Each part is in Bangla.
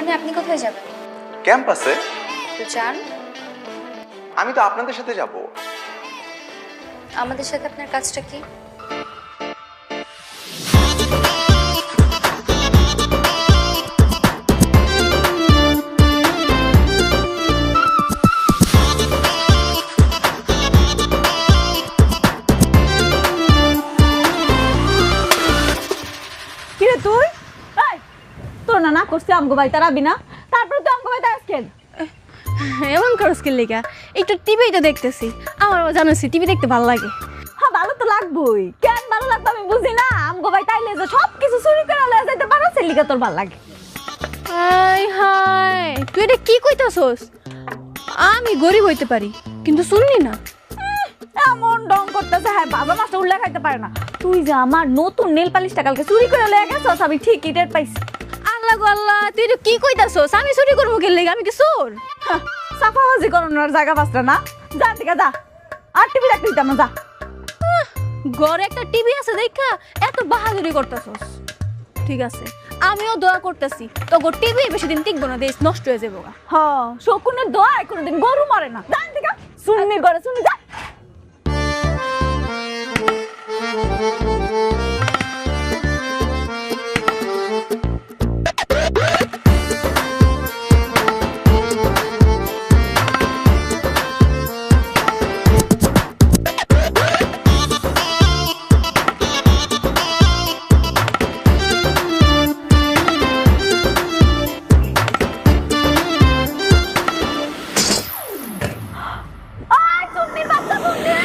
শুনে আপনি কোথায় যাবেন? ক্যাম্পাসে। তো যান। আমি তো আপনাদের সাথে যাব। আমাদের সাথে আপনার কাজটা কি? কিরে তুই? এই তোর না করছে আমগো ভাই তারাবি না, তারপরে তুই আমগো ভাই তারাস কেন? এমন করস কি লেগা? একটু টিভিই তো দেখতেছি, আমার জানোস টিভি দেখতে ভালো লাগে। হ্যাঁ ভালো তো লাগবই, কেন ভালো লাগবে আমি বুঝি না। আমগো ভাই তাইলে যে সব কিছু চুরি করে লয়ে যাইতে পারো সেলিগা তোর ভালো লাগে। হাই হাই, তুই এটা কি কইতাছস? আমি গরিব হইতে পারি কিন্তু শুনলি না। এমন ডং করতেছে, হ্যাঁ বাবা মাছটা উল্লে খাইতে পারে না। তুই যে আমার নতুন নেল পালিশটা কালকে চুরি করে লয়ে গেছস, আমি ঠিকই টের পাইছি। আল্লাহ গো আল্লাহ, তুই এটা কি কইতাছস? আমি চুরি করবো কি লেগা? আমি কি চোর? হ্যাঁ, সাফাবাজি করানোর জায়গা পাসটা না, যা দিকে যা। আর টিভি দেখতে দিতাম না, যা। ঘরে একটা টিভি আছে দেখা এত বাহাদুরি করতেছস। ঠিক আছে, আমিও দোয়া করতেছি তোর টিভি বেশি দিন টিকবো না, দেশ নষ্ট হয়ে যাবো। হ্যাঁ, শকুনের দোয়ায় কোনোদিন গরু মরে না, যা দিকে। শুননি করে শুনি, যা। আয় শুননির বাচ্চা, শুননি।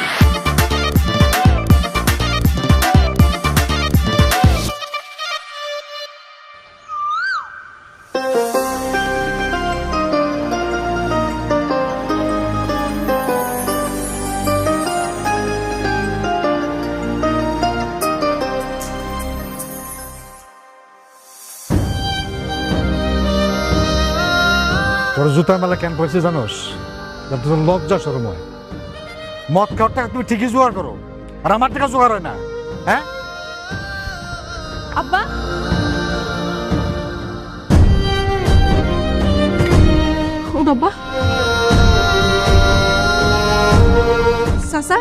তোর জুতার মেলা কেন পয়সা জানোস? যাতে তোর লজ্জা শরম হয়। মদ খাওয়ার টাকা তুমি ঠিকই জোগাড় করো, আর আমার টাকা জোগাড় হয় না। হ্যাঁ আব্বা, ও বাবা, চাচা